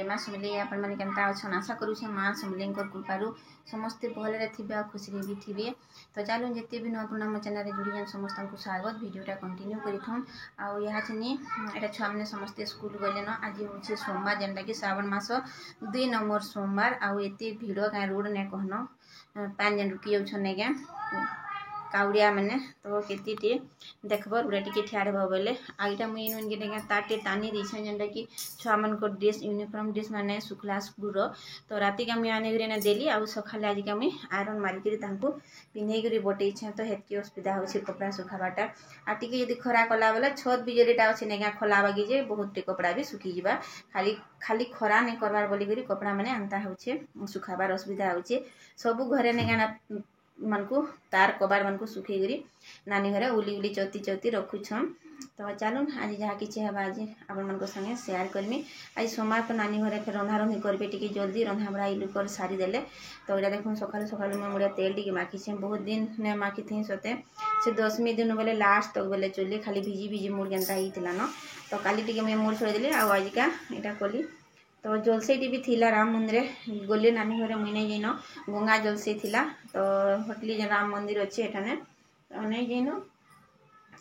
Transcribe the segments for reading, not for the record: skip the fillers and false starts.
जय माँ समलेई आपण मैंने केन्ता अच्छन आशा करुचे माँ समलेई कृपारू समस्ते भलरे थे आ खुशी भी थे। तो चलो जिते भी नुआ पुराना मो चैनल जुड़ी समस्त को स्वागत भिडियोटा कंटिन्यू करें आउ यहाँ छुआ मैंने समस्ते स्कूल गले न आज हूँ सोमवार जेनटा कि श्रावण मास 2 नंबर सोमवार आउ एत भिड़ क्या रोड ने कहन पान जेन रुकी जाऊन काउड़िया मैंने तो केती देखब रोडे टी ठियाड़ बोले आईटा मुझे ताटे टानी देछे जेनटा कि छुआ मान ड्रेस यूनिफॉर्म ड्रेस माने सुखला स्कूल तो राति का मुझे आने देली आउ सकाले आज का मुझे आयरन मारिक पिंधे बटे तो हेतु असुविधा हो कपड़ा सुखावाटा आ टी जब खरा कला बेले छत बिजलीटा अच्छे नहीं खोला बागी जे बहुत कपड़ा भी सुखी जा खाली खाली खरा नहीं करवार बोलिक कपड़ा मैंने अंता हो सुखाबार असुविधा हो सबू घरे नहीं मन को तार कबाड़ मन को सुखी नानी घरे उली उली चौती चौती रखुछन। तो चलो आज जहाँ कि आज आपण मन संगे शेयर करमी आज सोमवार को नानी घरे फिर रंधा रंधी करेंगे टी जल्दी रंधा बड़ा इलू कर सारी देले तो यहाँ देखो सकाल सकाल मैं मुड़िया तेल टी माखी बहुत दिन ने माखी थी सोते से 10वीं दिन बेले लास्ट तक बेले चुली खाली भिजी भिजी मुड़ जेनता होता न तो काली टी मुझे मुड़ छोड़ी देली आज का यहाँ कली तो जलसेटी भी थिला राम मंदिर गली नानी घरे मुई नहीं जाइन गंगा जलसे थिला तो होटली जो राम मंदिर अच्छे एठाने तो नहीं जाइन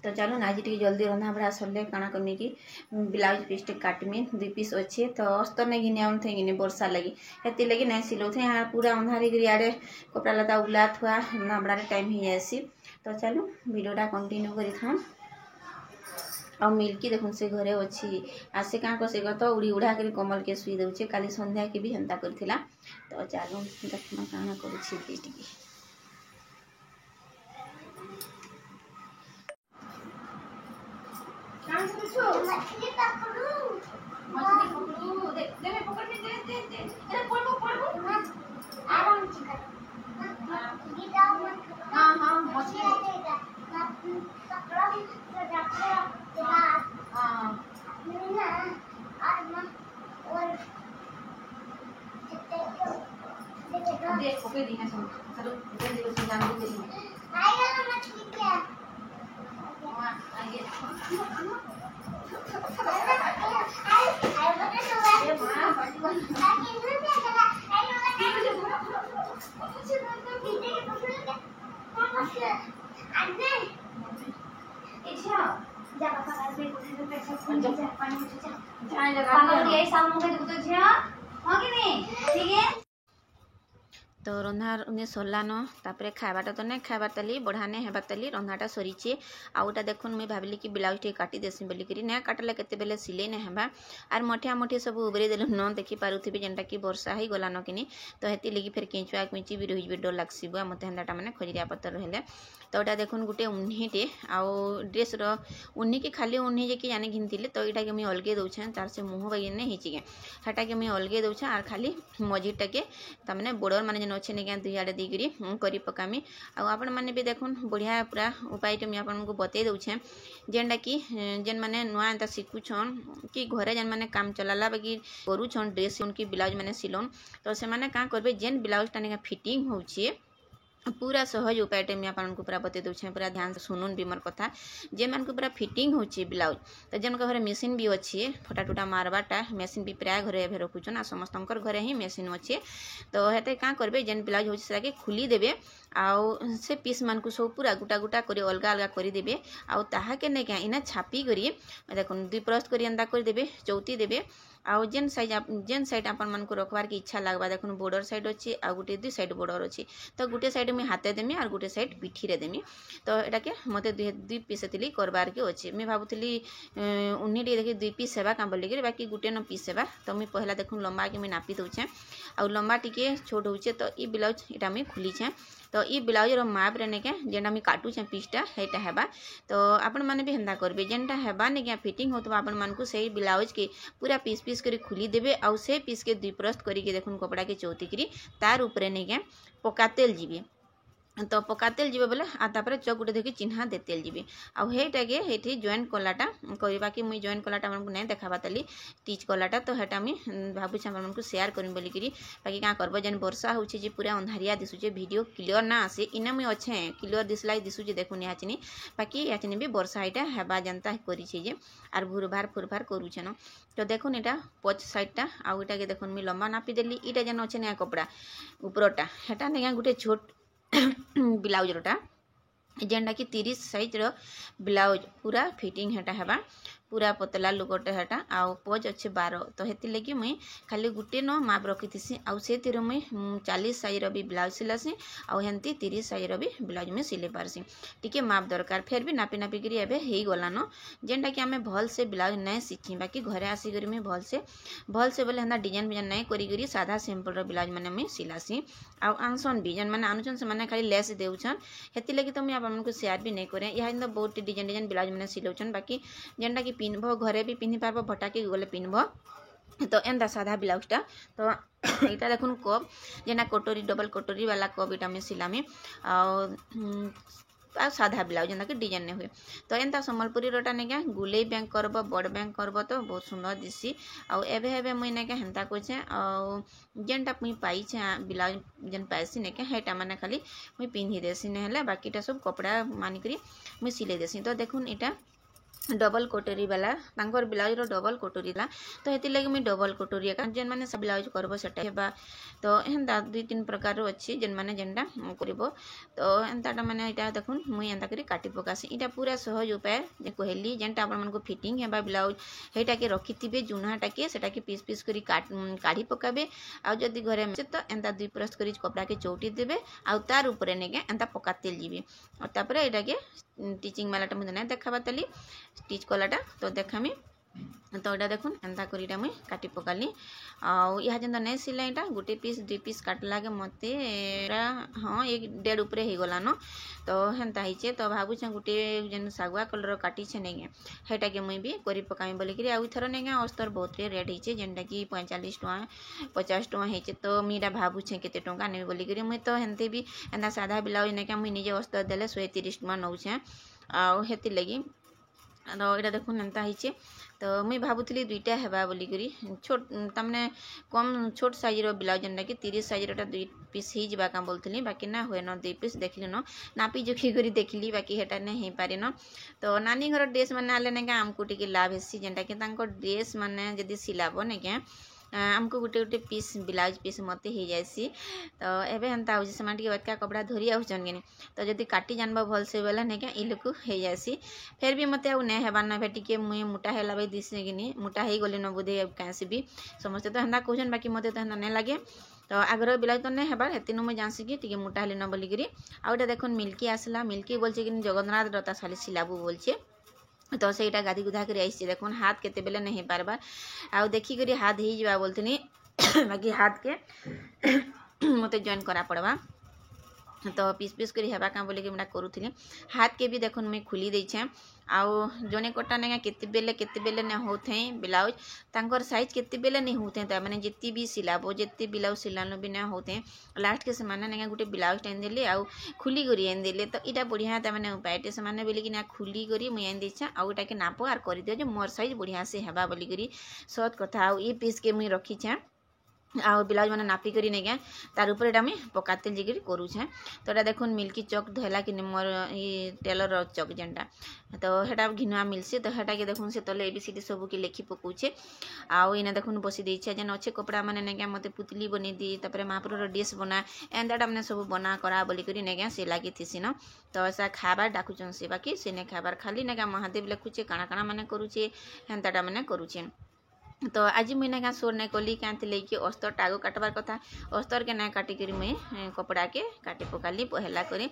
तो चलो आज टी जल्दी रंधा बड़ा सरले काଣା करनी कि ब्लाउज पीस टे काटमी 2 पीस अच्छे तो अस्तर नहीं घिने आउन थे घिने वर्षा लगी हेती लगी नहीं सिलो थे यहाँ पूरा अंधारी गिरी आड़े कपड़ा लता उला थुआ रंधा बड़ा टाइम ही जासी तो चलो वीडियोटा कंटिन्यू करी था और मिल्की देखुन से घरे अच्छी आसे क्या से तो उड़ी उड़ा कर कमल के शुई दे काली संध्या के भी हेन्ता करथिला तो चलो देखना काଣା करुछि देख ओके दी है चलो जल्दी से जान दे दी आएगा मछली क्या हां आगे तो रंधा उन्हें सरलान तापर खावाटा तो नहीं खाबार ताली बढ़ाने हेबार ताली रंधाटा सरीचे आउटा देखुन मुझे भाविली कि ब्लाउज टे काटी देसी बोलिक ना काटले केते बेले सिले नहीं हेबा आर मठिया मठी सब उबरे देलु न देखि पारुथिबे जेनटा कि वर्षा ही गला न किनी तो हेती लगी फिर केंचुआ केंची भी रही डर लागसिबा मते हंदाटा माने खजिरिया पत्तर रहले तो एटा देखुन गुटे उन्हीटे आउ ड्रेस रो उन्ही के खाली उन्ही जे कि जाने घिनतिले तो एटा के मैं अलगे दउछे तार से मुंह बागी ने हिची के हटा के मैं अलगे दउछे आर खाली मझीटा के तमने बॉर्डर माने जन अच्छे नहीं दुई आड़े देकरी करी पकामी आपण मैंने भी देखुन बढ़िया पूरा उपाय मुझे आपको बतई दूचे जेनटा कि जेन मैंने नुआ एंता शिखुछन कि घरे जेन मैंने काम चलाला बाकी करुछन ड्रेस उनकी ब्लाउज मैंने सिलोन तो से मैंने क्या करेंगे जेन ब्लाउजटा नहीं फिटिंग होची पूरा सहज उपायटे मुझे आपको पूरा बतई दूचे पूरा ध्यान से शुणुन भी मोर कथा जे मान को पूरा फिटिंग होची ब्लाउज तो जेन घरे मेसीन भी अच्छे फटाटुटा मारवाटा मेसीन भी प्राय घरे एवं रखुचन आ समस्त घरे ही मेसीन अच्छे तो हेते क्या करेंगे जेन ब्लाउज होके खुली देवे आउ से पीस मान को सब पूरा गोटा गोटा कर अलग अलग करदे आउ ताहाके नहीं क्या इना छापी करी देख 2 परस्त कर एंता करदे चौती देवे आउ जेन साइड आपण मन को रखबार की इच्छा लगवा देखुन बॉर्डर साइड अच्छी आ गोटे 2 साइड बॉर्डर अच्छी तो गोटे साइड मुझे हाथे देमी और गोटे साइड पिठी रे देमी तो एटा के मते 2 पीस एतली करबार के अच्छे मैं भावुली उन्नी टे देखी 2 पीस सेवा काम बोलिक बाकी गोटे न पीस सेवा तो मुझे पहला देखुन लंबा के मुझे नापी दूचे आ लंबा टिके छोट होचे तो ये ब्लाउज यहाँ मुझे खुलीचे तो ये ब्लाउज माप रे ने जेनटा मुझे काटुचे पीसटा हेटा हेबा तो आपण मैंने भी हेन्ता करेंगे जेनटा हेबा ने फिटिंग होता आपण मान को सही ब्लाउज के पूरा पीस पीस कर खुली देवे आउ से पीस के 2 परस्त करके देखुन कपड़ा के चौती करी तार ऊपर नहीं पका तेल जीवे तो पका तेल जीव बोले तापर चक गुटे देखिए चिन्हा दे तेल जीवी आउ हेटाके हेठी जॉइन कलाटा कहवा कि मुई जॉइन कलाटा मन को नहीं देखा ताली टीच कलाटा तो हेटा मुई भावुँ मन को शेयर करी बोलिकी बाकी क्या करब जेन वर्षा होचे पूरा अंधारिया दिशुचे वीडियो क्लियर ना आसे इना मुई अच्छे क्लियर दिसला दिशुचे देखुनी याचिनी बाकी याचिनी भी वर्षा यहाँ हेबा जनता करेजे आर भुरभार फुरभार करूछन तो देखुन यहाँ पच साइडटा आउ इटा के देखुन मुई लंबा नापी देली इटा जेन अच्छे ना कपड़ा उपरटा हेटा नहीं गोटे छोट ब्लाउजरटा जेनटा कि 30 साइज रो ब्लाउज पूरा फिटिंग हेटा हेबा पूरा पतला लुगटे हेटा आउ पोज अच्छे 12 तो हेती लगी मुई खाली गुटे न माप रखी आउ से मुई 40 साइज रो भी ब्लाउज सिलासी आउ हेंती 30 साइज रो भी ब्लाउज में सिले पारसी टिके माप दरकार फिर भी नापी नापी करी एबे हेई गलान जेनटा कि आमे भल से ब्लाउज नहीं सीखी बाकी घरे आसी करी मुई भल से बोले हंदा डिजाइन बिजाइन नहीं करी सादा सिंपल रो ब्लाउज माने मुई सिलासी आउ आनसन भी जेन माने आनुचन से माने खाली लेस देउछन हेती लगी तो मुई आपन को शेयर भी नहीं करे यहाँ बहुत डिजाइन डिजाइन ब्लाउज माने सिलौछन बाकी जेनटा कि पिन्हब घरे भी पिन्हि पारब भटाके गले पिन्हब तो एंता साधा ब्लाउजटा तो यहाँ देखुन कप जेना कटोरी डबल कटोरी वाला कप इटा में सिलामी आ साधा ब्लाउज जेना कि डिजाइन नहीं हुए तो एंता सम्बलपुरी रोटा नहीं क्या गुले बैंक करब बड़ बैंक करब तो बहुत सुंदर दिसी आउ एबे एबे मुई नहीं क्या हेंता कोचे आउ जेनटा मुई पाइछे ब्लाउज जेन पाइसी नहीं क्या हेटा माने खाली मुई पिन्हि देसी नहीं बाकीटा सब कपड़ा मानिकरी मुई सिले देसी तो देखुन इटा डबल कटोरी वाला तांकर ब्लाउज रो डबल कटोरी ला तो हेती लगी मुई डबल कटोरी का जेन माने सब ब्लाउज करबो सेटा हेबा तो हेंदा 2-3 प्रकार रो अछि जेन माने जेनटा करबो तो हेंताटा माने इटा देखुन मुई एंता करी काटी पकासी इटा पूरा सहज उपाय जे कहली जेनटा आपन मन को फिटिंग हेबा ब्लाउज हेटा के रखिथिबे जुनाटा के सेटा के पीस पीस करी काढ़ी पकाबे आ जदी घरे तो एंता 2 परस्त करी कपड़ा के चौटी देबे आ तार ऊपर ने के एंता पका तेल जीबे और तापर एटा के टीचिंग वालाटा मुझे नहीं देखा ताली स्टिच कलाटा तो देखामी तो यहाँ देखुन एंता करीटा मुई काटी पकाली आउ यहाँ जेन नहीं सिला यहाँ गोटे पीस 2 पीस काटला के मते हाँ 1.5 उपरे हो गलान तो हेन्ता होचे तो भावुचे गोटे जेन सागुआ कलर काटी नहीं हेटा के मुई भी करी पकामी बोलिकी आउ थर नहीं अस्तर बहुत रेट होचे जेनटा कि 45 टଙ୍କା 50 टଙ୍କା होचे तो मुझा भावुचे केते टଙ୍କା नेबी बोलिकी मुई तो हेन्ते भी एंता साधा ब्लाउज नहीं मुई निजे अस्तर देले 130 टଙ୍କା नौचे आउ हेती लगी तो यहाँ देखुन एंता होचे तो मुई भावुली 2टा हेबा बोलिकी छोट तमने कम छोट साइज रो ब्लाउज जेनटा कि 30 साइज रोटा 2 पीस ही जावा का बोलती बाकी ना हुए न 2 पीस देखली न नापी जोखी करी देखली बाकी हेटा नहीं हो पारे न तो नानी घर ड्रेस मैंने आले नहीं आमको टी लाभ हेसी जेनटा कि ड्रेस मैंने जदि सिलाब नहीं क्या आमको गोटे गोटे पीस ब्लाउज पीस मत हो जासी तो एबे हेन्ता हो से बड़का कपड़ा धरी आउछन कि तो जदि काटी जानब भल से बोला नहीं क्या इलोक हो जासी फिर भी मत आउ नहीं हेबार ना टे मुई मोटा है भाई दिशे कि मोटा हो गली न बोधे कैसी भी समस्ते तो हेन्ता कहन बाकी मत तो हेन्ता नहीं लगे तो आगर ब्लाउज तो नहीं हेबार हेती मुझे जानसी कि टे मोटा हेली न बोलिकी आउ इटा देखुन मिल्की आसला मिल्की बोलছে कि जगन्नाथ रता साली सिलाबू बोलছে तो सहीटा गाधी गुधा कर आई देखुन हाथ केते बेले नहीं पारबार आउ देखिक हाथ हो जा बोलती बाकी हाथ के मत जॉइन करा पड़वा तो पीस पीस कर हेबा क्या बोलिकी मुझे करूली हाथ के भी देखुन मुई खुली देछे आउ जने कोटा नहीं केते बेले नहीं होते ब्लाउज तांकर साइज केते बेले नहीं होते मैंने जितनी भी सिलाबो जितने ब्लाउज सिलानो भी नहीं होते लास्ट के से नहीं गोटे ब्लाउज टाइन देले आउ खुली करी आन देले तो यहाँ बढ़िया मैंने उपायटे से बोलिकी ना खुली करी मुई आन देछे आउ इटा के नाप आर कर दियो मोर साइज बढ़िया से हेबा बोलिकी सत कथा आउ ये पीस के मुई रखीछे आउ ब्लाउज मैंने नापी करी नहीं क्या तार ऊपर यहाँ मुझे पकाते जी करूछे तो यहाँ देखुन मिल्की चक धोला कि मोर ये टेलर चक जेनटा तो हेटा घिनुआ मिलसी तो हेटा के देखुन से तले ABCD सब के लेखि पकाउछे आउ इना देखुन बसी देछे जेन अच्छे कपड़ा मैंने नहीं क्या मत पुतली बनी दी तापर महापुर ड्रेस बना एंदाटा मैंने सब बना करा बोलिकी नहीं क्या से लगी थी न तो ऐसा खाबार डाकुचन से बाकी से नहीं खाबार खाली नहीं क्या महादेव लेखुचे काଣା काଣା मैंने करूचे हेन्ताटा मैंने करूचे तो आज मुई ना सोर नहीं कली क्या कि अस्तर टागो काटबार कथा अस्तर के ना काटिक मुई कपड़ा के काटी पकाली पहला करी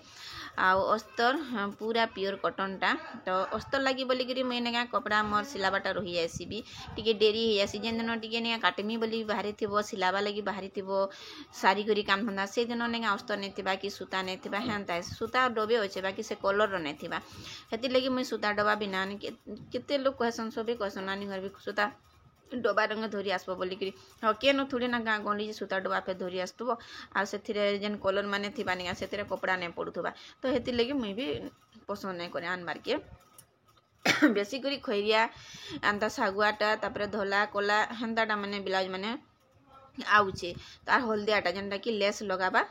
आउ अस्तर पूरा प्योर कटनटा तो अस्तर लगी बोलिकी मुई ना कपड़ा मोर सिलाबाटा रही जासी भी टी डेरी हो जासी जेन दिन टी ना काटमी बोली बाहरी थी सिलाबा लगी बाहरी थी सारी करी काम धंदा से दिन नहीं अस्तर नहीं थी कि सूता नहीं थी हेन्ता सूता डबे अच्छे बाकी से कलर नहीं थी हेती लगी मुई सूता डबा बिना केते लोग कहसन सबे कहसन नानी घर भी सूता डबा रंग धरी आसब बोलिकी हाँ किए न थोड़ी ना गाँ गली सूता डबा पे धरी आसुव आ से जेन कलर माने थी निका से कपड़ा नहीं पड़ुवा तो हेती लगी मुई भी पसंद नहीं करे आनबार के बेसी करी खैरिया आंता शागुआटा तापर धला कला हेन्ताटा माने ब्लाउज माने आउचे तार हलदियाटा जेनटा कि लेस लगाबा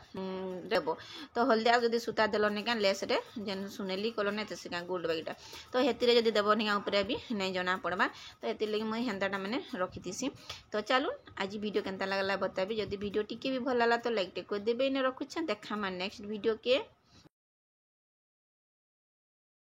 देबो तो हलदिया जदि सूता देलो निका लेस रे जेन सुनेली कलर नहीं से गोल्ड बागीटा तो हेतिरे जदि देबो निका ऊपर भी नहीं जना पड़बा तो हेतिर लगी मुई हेन्ताटा माने रखिथिसी तो चलू आज वीडियो केनता लागला बताबी जदि वीडियो टिके भी भल लागला तो लाइक टे कर देबे ने रखुछन देखा नेक्स्ट वीडियो के।